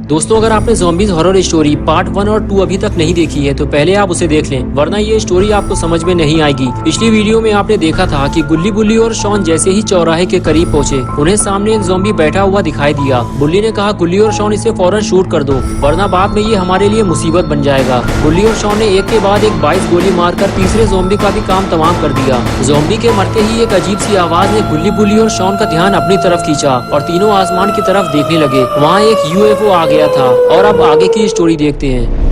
दोस्तों, अगर आपने ज़ॉम्बीज़ हॉरर स्टोरी पार्ट 1 और 2 अभी तक नहीं देखी है तो पहले आप उसे देख लें, वरना ये स्टोरी आपको समझ में नहीं आएगी। पिछली वीडियो में आपने देखा था कि गुल्ली बुल्ली और शॉन जैसे ही चौराहे के करीब पहुंचे, उन्हें सामने एक ज़ॉम्बी बैठा हुआ दिखाई दिया। बुल्ली ने कहा, गुल्ली और शॉन इसे फौरन शूट कर दो, वरना बाद में ये हमारे लिए मुसीबत बन जाएगा। गुल्ली और शॉन ने एक के बाद एक 22 गोली मारकर तीसरे ज़ॉम्बी का भी काम तमाम कर दिया। ज़ॉम्बी के मरते ही एक अजीब सी आवाज ने गुल्ली बुल्ली और शॉन का ध्यान अपनी तरफ खींचा और तीनों आसमान की तरफ देखने लगे। वहाँ एक UFO आ गया था। और अब आगे की स्टोरी देखते हैं।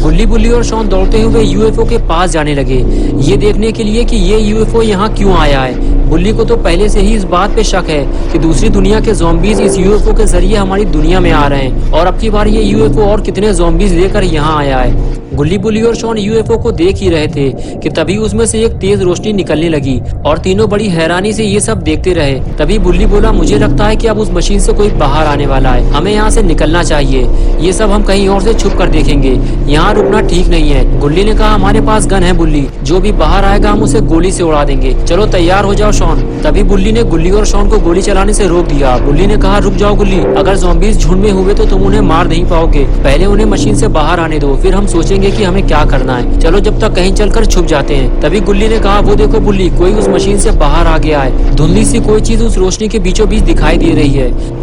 गुल्ली बुल्ली और शॉन दौड़ते हुए UFO के पास जाने लगे, ये देखने के लिए कि ये UFO यहाँ क्यों आया है। बुल्ली को तो पहले से ही इस बात पे शक है कि दूसरी दुनिया के ज़ॉम्बीज इस UFO के जरिए हमारी दुनिया में आ रहे हैं और अब की बार ये UFO और कितने ज़ॉम्बीज लेकर यहाँ आया है। गुल्ली बुल्ली और शॉन UFO को देख ही रहे थे कि तभी उसमें से एक तेज रोशनी निकलने लगी और तीनों बड़ी हैरानी से ये सब देखते रहे। तभी बुल्ली बोला, मुझे लगता है कि अब उस मशीन से कोई बाहर आने वाला है, हमें यहाँ से निकलना चाहिए। ये सब हम कहीं और से छुप कर देखेंगे, यहाँ रुकना ठीक नहीं है। गुल्ली ने कहा, हमारे पास गन है बुल्ली, जो भी बाहर आएगा हम उसे गोली से उड़ा देंगे। चलो तैयार हो जाओ शॉन। तभी बुल्ली ने गुल्ली और शॉन को गोली चलाने से रोक दिया। बुल्ली ने कहा, रुक जाओ गुल्ली, अगर ज़ॉम्बीज झुंड में हुए तो तुम उन्हें मार नहीं पाओगे। पहले उन्हें मशीन से बाहर आने दो, फिर हम सोचेंगे कि हमें क्या करना है। चलो जब तक कहीं चलकर छुप जाते हैं। तभी गुल्ली ने कहा, वो देखो बुल्ली, कोई उस मशीन से बाहर आ गया है। धुंधली सी कोई चीज उस रोशनी के बीचों बीच दिखाई दे रही है।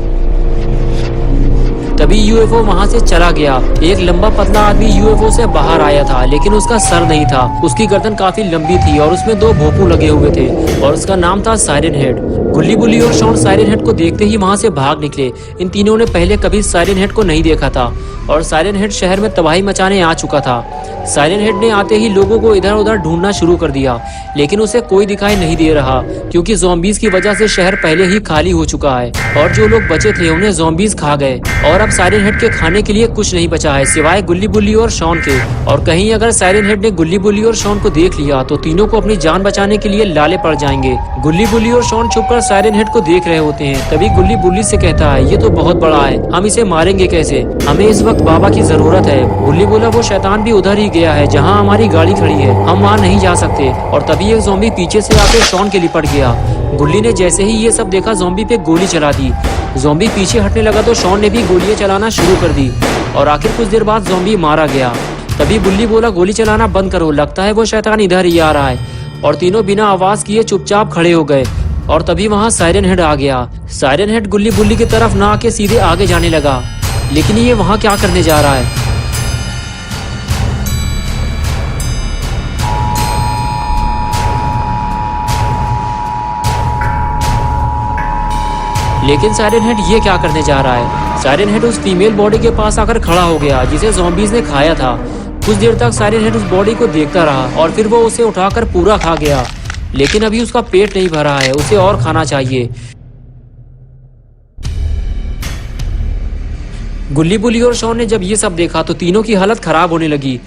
तभी UFO वहाँ से चला गया। एक लंबा पतला आदमी UFO से बाहर आया था, लेकिन उसका सर नहीं था। उसकी गर्दन काफी लंबी थी और उसमें 2 भोंपू लगे हुए थे और उसका नाम था साइरन हेड। गुल्ली बुल्ली और शॉन साइरन हेड को देखते ही वहाँ से भाग निकले। इन तीनों ने पहले कभी साइरन हेड को नहीं देखा था और साइरन हेड शहर में तबाही मचाने आ चुका था। साइरन हेड ने आते ही लोगों को इधर उधर ढूंढना शुरू कर दिया, लेकिन उसे कोई दिखाई नहीं दे रहा, क्योंकि ज़ॉम्बीज की वजह से शहर पहले ही खाली हो चुका है और जो लोग बचे थे उन्हें ज़ॉम्बीज खा गए और अब साइरन हेड के खाने के लिए कुछ नहीं बचा है सिवाय गुल्ली बुल्ली और शॉन के। और कहीं अगर साइरन हेड ने गुल्ली बुल्ली और शॉन को देख लिया तो तीनों को अपनी जान बचाने के लिए लाले पड़ जाएंगे। गुल्ली बुल्ली और शॉन छुपकर साइरन हेड को देख रहे होते हैं। तभी गुल्ली बुल्ली से कहता है, ये तो बहुत बड़ा है, हम इसे मारेंगे कैसे? हमें इस वक्त बाबा की जरूरत है। गुल्ली बोला, वो शैतान भी उधर ही गया है जहाँ हमारी गाड़ी खड़ी है, हम वहाँ नहीं जा सकते। और तभी एक ज़ॉम्बी पीछे से आकर शॉन के लिपट गया। गुल्ली ने जैसे ही ये सब देखा, ज़ॉम्बी पे गोली चला दी। ज़ॉम्बी पीछे हटने लगा तो शॉन ने भी गोलियां चलाना शुरू कर दी और आखिर कुछ देर बाद ज़ॉम्बी मारा गया। तभी बुल्ली बोला, गोली चलाना बंद करो, लगता है वो शैतान इधर ही आ रहा है। और तीनों बिना आवाज किए चुपचाप खड़े हो गए और तभी वहाँ साइरन हेड आ गया। साइरन हेड गुल्ली बुल्ली की तरफ ना आके सीधे आगे जाने लगा, लेकिन ये वहाँ क्या करने जा रहा है? लेकिन साइरन हेड ये क्या करने जा रहा है? साइरन हेड उस फीमेल बॉडी के पास आकर खड़ा हो गया जिसे ज़ॉम्बीज ने खाया था। कुछ देर तक साइरन हेड उस बॉडी को देखता रहा और फिर वो उसे उठाकर पूरा खा गया, लेकिन अभी उसका पेट नहीं भरा है, उसे और खाना चाहिए। गुल्ली बुल्ली और शॉन ने जब ये सब देखा तो तीनों की हालत खराब होने लगी।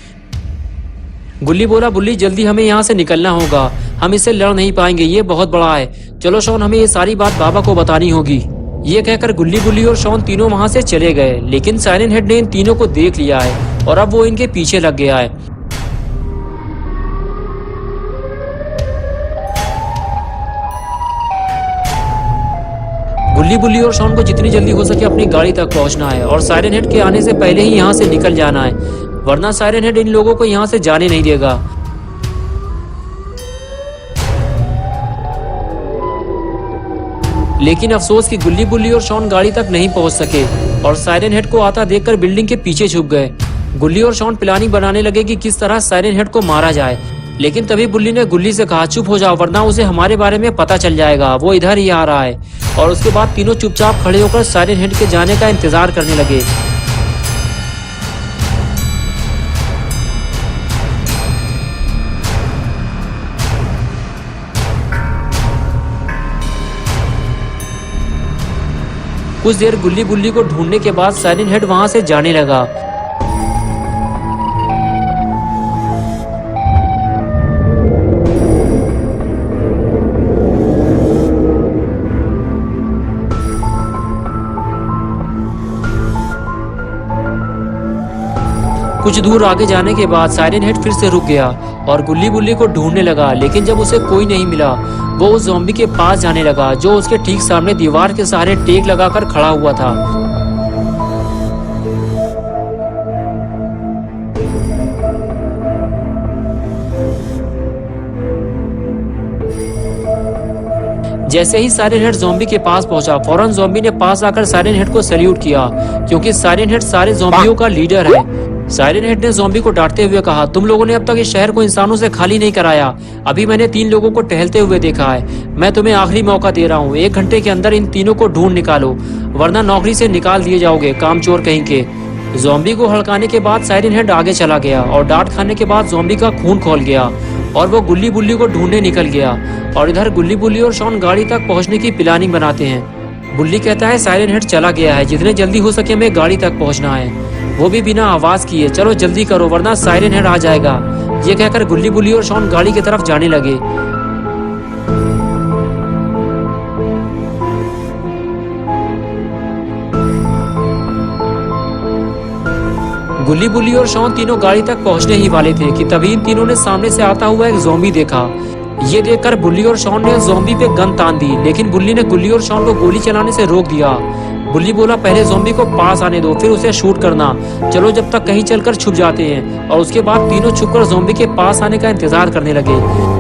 गुल्ली बोला, बुल्ली जल्दी हमें यहाँ से निकलना होगा, हम इससे लड़ नहीं पाएंगे, ये बहुत बड़ा है। चलो शॉन, हमें ये सारी बात बाबा को बतानी होगी। ये कहकर गुल्ली बुल्ली और शॉन तीनों वहाँ से चले गए, लेकिन साइरन हेड ने इन तीनों को देख लिया है और अब वो इनके पीछे लग गया है। गुल्ली बुल्ली और शॉन को जितनी जल्दी हो सके अपनी गाड़ी तक पहुंचना है और साइरन हेड के आने से पहले ही यहाँ से निकल जाना है, वरना साइरन हेड इन लोगों को यहाँ से जाने नहीं देगा। लेकिन अफसोस कि गुल्ली बुल्ली और शॉन गाड़ी तक नहीं पहुंच सके और साइरन हेड को आता देखकर बिल्डिंग के पीछे छुप गए। गुल्ली और शॉन प्लानिंग बनाने लगे कि किस तरह साइरन हेड को मारा जाए, लेकिन तभी बुल्ली ने गुल्ली से कहा, चुप हो जाओ, वरना उसे हमारे बारे में पता चल जाएगा, वो इधर ही आ रहा है। और उसके बाद तीनों चुपचाप खड़े होकर साइरन हेड के जाने का इंतजार करने लगे। कुछ देर गुल्ली बुल्ली को ढूंढने के बाद साइरन हेड वहां से जाने लगा। कुछ दूर आगे जाने के बाद साइरन हेड फिर से रुक गया और गुल्ली बुल्ली को ढूंढने लगा, लेकिन जब उसे कोई नहीं मिला वो उस ज़ॉम्बी के पास जाने लगा जो उसके ठीक सामने दीवार के सहारे टेक लगाकर खड़ा हुआ था। जैसे ही साइरन हेड ज़ॉम्बी के पास पहुंचा, फौरन ज़ॉम्बी ने पास आकर साइरन हेड को सैल्यूट किया, क्योंकि साइरन हेड सारे ज़ॉम्बियों का लीडर है। साइरन हेड ने ज़ॉम्बी को डांटते हुए कहा, तुम लोगों ने अब तक इस शहर को इंसानों से खाली नहीं कराया। अभी मैंने 3 लोगों को टहलते हुए देखा है। मैं तुम्हें आखिरी मौका दे रहा हूँ, 1 घंटे के अंदर इन तीनों को ढूंढ निकालो, वरना नौकरी से निकाल दिए जाओगे, कामचोर कहीं के। ज़ॉम्बी को हड़काने के बाद साइरन हेड आगे चला गया और डांट खाने के बाद ज़ॉम्बी का खून खौल गया और वो गुल्ली बुल्ली को ढूंढने निकल गया। और इधर गुल्ली बुल्ली और शॉन गाड़ी तक पहुंचने की प्लानिंग बनाते हैं। बुल्ली कहता है साइरन हेड चला गया है, जितने जल्दी हो सके हमें गाड़ी तक पहुंचना है, वो भी बिना आवाज किए। चलो जल्दी करो वरना साइरन हेड आ जाएगा। ये कहकर गुल्ली बुल्ली और शॉन गाड़ी की तरफ जाने लगे। गुल्ली बुल्ली और शॉन तीनों गाड़ी तक पहुंचने ही वाले थे कि तभी इन तीनों ने सामने से आता हुआ एक ज़ॉम्बी देखा। ये देखकर बुल्ली और शॉन ने ज़ॉम्बी पे गन तान दी, लेकिन बुल्ली ने गुल्ली और शॉन को गोली चलाने से रोक दिया। बुल्ली बोला, पहले ज़ॉम्बी को पास आने दो, फिर उसे शूट करना। चलो जब तक कहीं चलकर छुप जाते हैं। और उसके बाद तीनों छुपकर ज़ॉम्बी के पास आने का इंतजार करने लगे।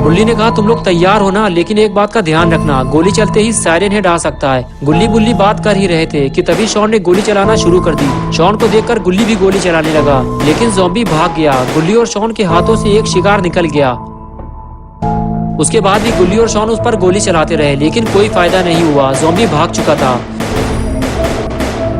गुल्ली ने कहा, तुम लोग तैयार हो ना, लेकिन एक बात का ध्यान रखना, गोली चलते ही साइरन हेड आ सकता है। गुल्ली बुल्ली बात कर ही रहे थे कि तभी शॉन ने गोली चलाना शुरू कर दी। शॉन को देखकर गुल्ली भी गोली चलाने लगा, लेकिन ज़ॉम्बी भाग गया। गुल्ली और शॉन के हाथों से एक शिकार निकल गया। उसके बाद भी गुल्ली और शॉन उस पर गोली चलाते रहे, लेकिन कोई फायदा नहीं हुआ, ज़ॉम्बी भाग चुका था।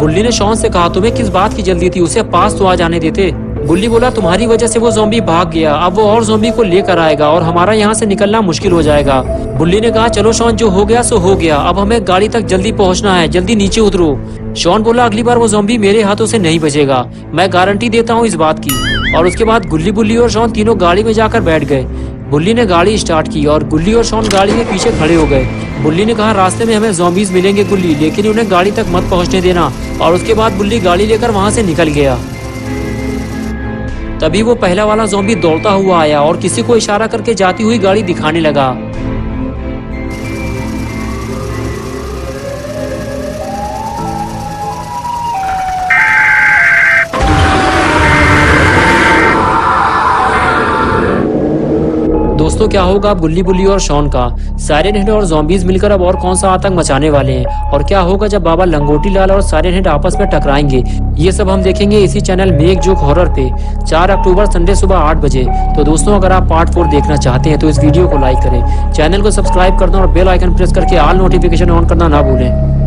गुल्ली ने शॉन से कहा, तुम्हें किस बात की जल्दी थी, उसे पास तो आ जाने देते। गुल्ली बोला, तुम्हारी वजह से वो ज़ॉम्बी भाग गया, अब वो और ज़ॉम्बी को लेकर आएगा और हमारा यहाँ से निकलना मुश्किल हो जाएगा। गुल्ली ने कहा, चलो शॉन, जो हो गया सो हो गया, अब हमें गाड़ी तक जल्दी पहुँचना है, जल्दी नीचे उतरो। शॉन बोला, अगली बार वो ज़ॉम्बी मेरे हाथों से नहीं बचेगा, मैं गारंटी देता हूँ इस बात की। और उसके बाद गुल्ली बुल्ली और शॉन तीनों गाड़ी में जाकर बैठ गए। बुल्ली ने गाड़ी स्टार्ट की और गुल्ली और शॉन गाड़ी के पीछे खड़े हो गए। बुल्ली ने कहा, रास्ते में हमें ज़ॉम्बीज मिलेंगे गुल्ली, लेकिन उन्हें गाड़ी तक मत पहुँचने देना। और उसके बाद बुल्ली गाड़ी लेकर वहाँ से निकल गया। तभी वो पहला वाला ज़ॉम्बी दौड़ता हुआ आया और किसी को इशारा करके जाती हुई गाड़ी दिखाने लगा। दोस्तों, क्या होगा अब गुल्ली बुल्ली और शॉन का? साइरन हेड और ज़ॉम्बीज मिलकर अब और कौन सा आतंक मचाने वाले हैं? और क्या होगा जब बाबा लंगोटी लाल और साइरन हेड आपस में टकराएंगे? ये सब हम देखेंगे इसी चैनल मेक जोक हॉरर पे 4 अक्टूबर संडे सुबह 8 बजे। तो दोस्तों, अगर आप पार्ट 4 देखना चाहते हैं तो इस वीडियो को लाइक करें, चैनल को सब्सक्राइब करना और बेल आइकन प्रेस करके ऑल नोटिफिकेशन ऑन करना ना भूलें।